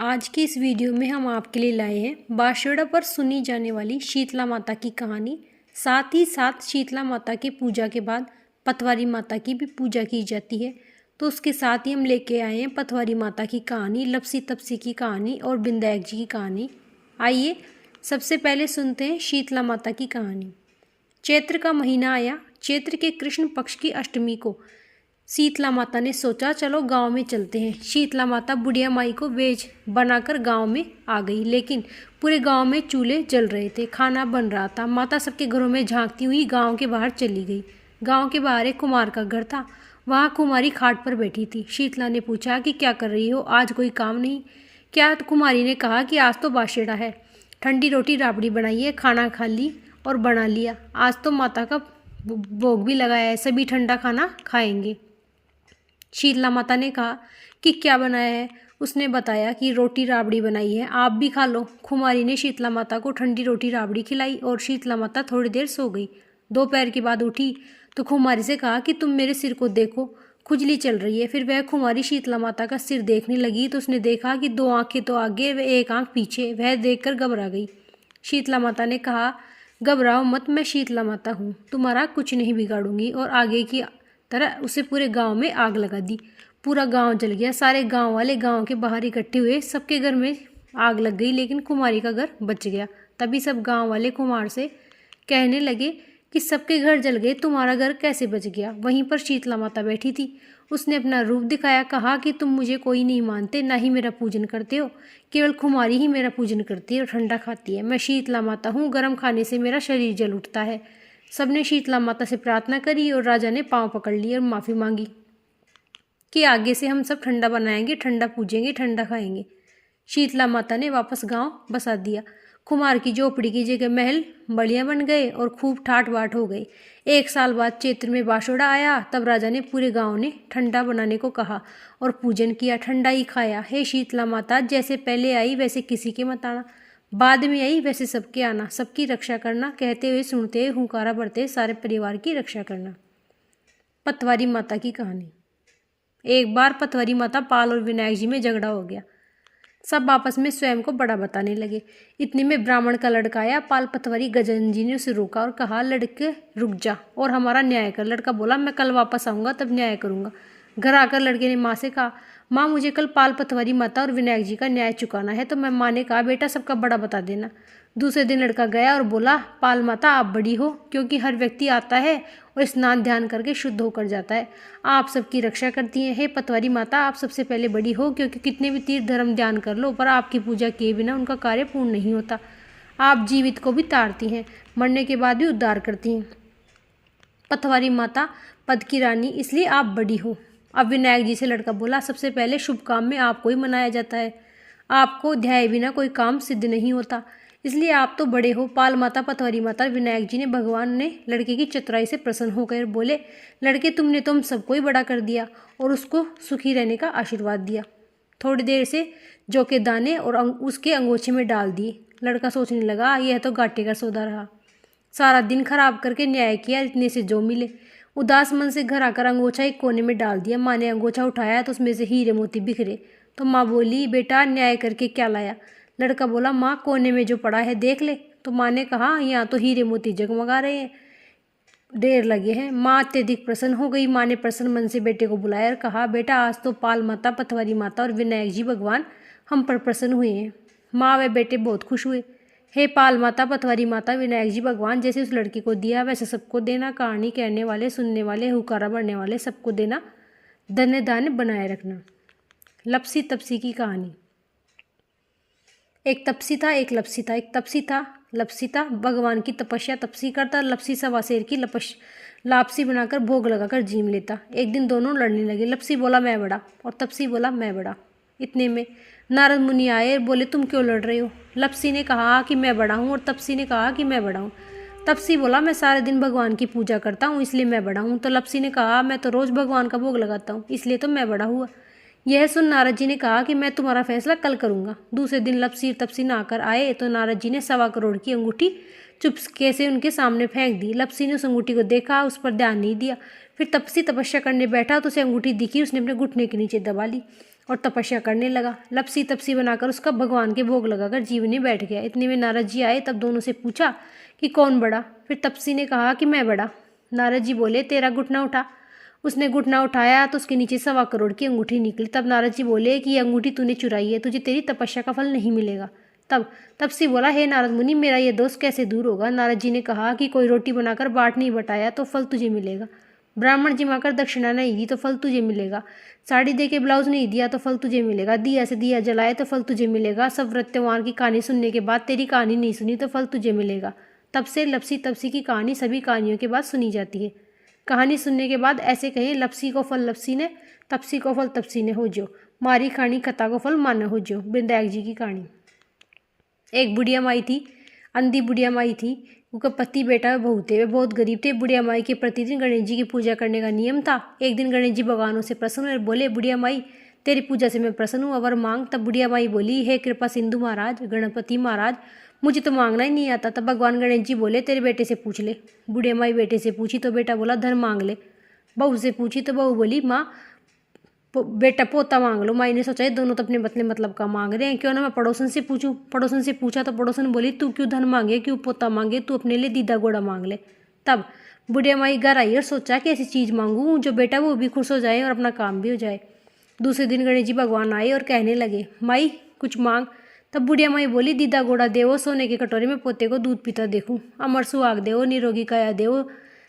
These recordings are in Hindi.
आज की इस वीडियो में हम आपके लिए लाए हैं बांसुरा पर सुनी जाने वाली शीतला माता की कहानी। साथ ही साथ शीतला माता की पूजा के बाद पतवारी माता की भी पूजा की जाती है। तो उसके साथ ही हम लेके आए हैं पतवारी माता की कहानी, लपसी तपसी की कहानी और विनायक जी की कहानी। आइए सबसे पहले सुनते हैं शीतला माता की कहानी। चैत्र का महीना आया। चैत्र के कृष्ण पक्ष की अष्टमी को शीतला माता ने सोचा चलो गांव में चलते हैं। शीतला माता बुढ़िया माई को वेज बनाकर गांव में आ गई, लेकिन पूरे गांव में चूल्हे जल रहे थे, खाना बन रहा था। माता सबके घरों में झांकती हुई गांव के बाहर चली गई। गांव के बाहर एक कुमार का घर था। वहां कुमारी खाट पर बैठी थी। शीतला ने पूछा कि क्या कर रही हो, आज कोई काम नहीं क्या? तो कुमारी ने कहा कि आज तो बांसुरा है, ठंडी रोटी राबड़ी बनाई है, खाना खा ली और बना लिया। आज तो माता का भोग भी लगाया है, सभी ठंडा खाना खाएंगे। शीतला माता ने कहा कि क्या बनाया है? उसने बताया कि रोटी राबड़ी बनाई है, आप भी खा लो। कुमारी ने शीतला माता को ठंडी रोटी राबड़ी खिलाई और शीतला माता थोड़ी देर सो गई। दोपहर के बाद उठी तो कुमारी से कहा कि तुम मेरे सिर को देखो, खुजली चल रही है। फिर वह कुमारी शीतला माता का सिर देखने लगी तो उसने देखा कि दो आंखें तो आगे व एक आंख पीछे। वह देखकर घबरा गई। शीतला माता ने कहा घबराओ मत, मैं शीतला माता हूँ, तुम्हारा कुछ नहीं बिगाड़ूंगी। और आगे की तरह उसे पूरे गांव में आग लगा दी। पूरा गांव जल गया। सारे गांव वाले गांव के बाहर इकट्ठे हुए। सबके घर में आग लग गई, लेकिन कुमारी का घर बच गया। तभी सब गांव वाले कुमार से कहने लगे कि सबके घर जल गए, तुम्हारा घर कैसे बच गया? वहीं पर शीतला माता बैठी थी। उसने अपना रूप दिखाया, कहा कि तुम मुझे कोई नहीं मानते, ना ही मेरा पूजन करते हो, केवल कुमारी ही मेरा पूजन करती है और ठंडा खाती है। मैं शीतला माता हूँ, गर्म खाने से मेरा शरीर जल उठता है। सबने शीतला माता से प्रार्थना करी और राजा ने पांव पकड़ लिए और माफ़ी मांगी कि आगे से हम सब ठंडा बनाएंगे, ठंडा पूजेंगे, ठंडा खाएंगे। शीतला माता ने वापस गांव बसा दिया। कुमार की झोपड़ी की जगह महल बढ़िया बन गए और खूब ठाट बाट हो गए। 1 साल बाद चैत्र में बांसुरा आया। तब राजा ने पूरे गांव ने ठंडा बनाने को कहा और पूजन किया, ठंडा ही खाया। हे शीतला माता, जैसे पहले आई वैसे किसी के मत आना, बाद में आई वैसे सबके आना, सबकी रक्षा करना, कहते हुए सुनते हुए हुंकारा भरते सारे परिवार की रक्षा करना। पतवारी माता की कहानी। एक बार पतवारी माता पाल और विनायक जी में झगड़ा हो गया। सब आपस में स्वयं को बड़ा बताने लगे। इतने में ब्राह्मण का लड़का आया। पाल पतवारी गजन जी ने उसे रोका और कहा लड़के रुक जा और हमारा न्याय कर। लड़का बोला मैं कल वापस आऊंगा तब न्याय करूंगा। घर आकर लड़के ने माँ से कहा माँ मुझे कल पाल पतवारी माता और विनायक जी का न्याय चुकाना है। तो मैं माँ ने कहा बेटा सबका बड़ा बता देना। दूसरे दिन लड़का गया और बोला पाल माता आप बड़ी हो, क्योंकि हर व्यक्ति आता है और स्नान ध्यान करके शुद्ध होकर जाता है, आप सबकी रक्षा करती हैं। हे पतवारी माता आप सबसे पहले बड़ी हो, क्योंकि कितने भी तीर्थ धर्म ध्यान कर लो पर आपकी पूजा किए बिना उनका कार्य पूर्ण नहीं होता। आप जीवित को भी तारती हैं, मरने के बाद भी उद्धार करती हैं। पतवारी माता पद की रानी, इसलिए आप बड़ी हो। अब विनायक जी से लड़का बोला सबसे पहले शुभ काम में आपको ही मनाया जाता है, आपको ध्याय बिना कोई काम सिद्ध नहीं होता, इसलिए आप तो बड़े हो। पाल माता पतवारी माता विनायक जी ने भगवान ने लड़के की चतुराई से प्रसन्न होकर बोले लड़के तुमने तो हम सबको ही बड़ा कर दिया और उसको सुखी रहने का आशीर्वाद दिया। थोड़ी देर से जौ के दाने और उसके अंगोछे में डाल दिए। लड़का सोचने लगा यह तो घाटे का सौदा रहा, सारा दिन खराब करके न्याय किया, इतने से जो मिले। उदास मन से घर आकर अंगोछा एक कोने में डाल दिया। माँ ने अंगोछा उठाया तो उसमें से हीरे मोती बिखरे। तो माँ बोली बेटा न्याय करके क्या लाया? लड़का बोला माँ कोने में जो पड़ा है देख ले। तो माँ ने कहा यहाँ तो हीरे मोती जगमगा रहे हैं, ढेर लगे हैं। माँ अत्यधिक प्रसन्न हो गई। माँ ने प्रसन्न मन से बेटे को बुलाया और कहा बेटा आज तो पाल माता पतवारी माता और विनायक जी भगवान हम पर प्रसन्न हुए हैं। माँ व बेटे बहुत खुश हुए। हे पाल माता पतवारी माता विनायक जी भगवान, जैसे उस लड़की को दिया वैसे सबको देना, कहानी कहने वाले सुनने वाले हुकारा भरने वाले सबको देना, धन्य दान बनाए रखना। लपसी तपसी की कहानी। एक तपसी था एक लपसी था। एक तपसी था लपसी था, भगवान की तपस्या तपसी करता। लपसी सवा शेर की लापसी बनाकर भोग लगाकर जीम लेता। एक दिन दोनों लड़ने लगे। लपसी बोला मैं बड़ा और तपसी बोला मैं बड़ा। इतने में नारद मुनि आए, बोले तुम क्यों लड़ रहे हो? लपसी ने कहा कि मैं बड़ा हूँ और तपसी ने कहा कि मैं बड़ा हूँ। तपसी बोला मैं सारे दिन भगवान की पूजा करता हूँ इसलिए मैं बड़ा हूँ। तो लपसी ने कहा मैं तो रोज भगवान का भोग लगाता हूँ इसलिए तो मैं बड़ा हुआ। यह सुन नारद जी ने कहा कि मैं तुम्हारा फैसला कल करूंगा। दूसरे दिन लपसी तपसी नहाकर आए तो नारद जी ने 1.25 करोड़ की अंगूठी चुपके से उनके सामने फेंक दी। लपसी ने उस अंगूठी को देखा, उस पर ध्यान नहीं दिया। फिर तपसी तपस्या करने बैठा तो उसे अंगूठी दिखी, उसने अपने घुटने के नीचे दबा ली। और तपस्या करने लगा। लपसी तपसी बनाकर उसका भगवान के भोग लगाकर जीवनी बैठ गया। इतने में नारद जी आए, तब दोनों से पूछा कि कौन बड़ा। फिर तपसी ने कहा कि मैं बड़ा। नारद जी बोले तेरा घुटना उठा। उसने घुटना उठाया तो उसके नीचे 1.25 करोड़ की अंगूठी निकली। तब नारद जी बोले कि ये अंगूठी तूने चुराई है, तुझे तेरी तपस्या का फल नहीं मिलेगा। तब तपसी बोला, हे नारद मुनि, मेरा ये दोष कैसे दूर होगा। नारद जी ने कहा कि कोई रोटी बनाकर बाट नहीं बटाया तो फल तुझे मिलेगा, ब्राह्मण जिमाकर दक्षिणा नहीं दी तो फल तुझे मिलेगा, साड़ी दे के ब्लाउज नहीं दिया तो फल तुझे मिलेगा, दिया से दिया जलाए तो फल तुझे मिलेगा, सब व्रत्यवान की कहानी सुनने के बाद तेरी कहानी नहीं सुनी तो फल तुझे मिलेगा। तब से लपसी तपसी की कहानी सभी कहानियों के बाद सुनी जाती है। कहानी सुनने के बाद ऐसे कहें, लपसी को फल लपसी ने, तपसी को फल तपसी ने हो जो, मारी खानी कथा को फल माना हो जो। वृंदायक जी की कहानी। एक बुढ़िया माई थी, अंधी बुढ़िया माई थी। उनका पति बेटा बहू थे। वे बहुत गरीब थे। बुढ़िया माई के प्रतिदिन गणेश जी की पूजा करने का नियम था। एक दिन गणेश जी भगवानों से प्रसन्न हुए और बोले, बुढ़िया माई तेरी पूजा से मैं प्रसन्न हूँ, अवर मांग। तब बुढ़िया माई बोली, हे कृपा सिंधु महाराज, गणपति महाराज, मुझे तो मांगना ही नहीं आता। तब भगवान गणेश जी बोले, तेरे बेटे से पूछ ले। बुढ़िया माई बेटे से पूछी तो बेटा बोला, धन मांग ले। बहू से पूछी तो बहू बोली, माँ बेटा पोता मांग लो। माई ने सोचा ये दोनों तो अपने बतले मतलब का मांग रहे हैं, क्यों ना मैं पड़ोसन से पूछूं। पड़ोसन से पूछा तो पड़ोसन बोली, तू क्यों धन मांगे, क्यों पोता मांगे, तू अपने लिए दीदा घोड़ा मांग ले। तब बुढ़िया माई घर आई और सोचा कि ऐसी चीज़ मांगूं जो बेटा वो भी खुश हो जाए और अपना काम भी हो जाए। दूसरे दिन गणेश जी भगवान आए और कहने लगे, माई कुछ मांग। तब बुढ़िया माई बोली, दीदा घोड़ा देवो, सोने के कटोरे में पोते को दूध पीता देखूं, अमर सुहाग देवो, निरोगी काया देवो,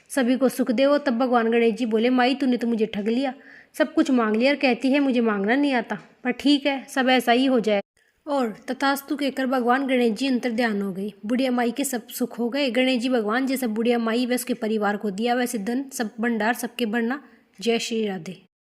सभी को सुख देवो। तब भगवान गणेश जी बोले, माई तूने तो मुझे ठग लिया, सब कुछ मांग लिया और कहती है मुझे मांगना नहीं आता, पर ठीक है सब ऐसा ही हो जाए। और तथास्तु कहकर भगवान गणेश जी अंतर ध्यान हो गई। बुढ़िया माई के सब सुख हो गए। गणेश जी भगवान जैसा बुढ़िया माई व उसके परिवार को दिया, वैसे धन सब भंडार सबके भरना। जय श्री राधे।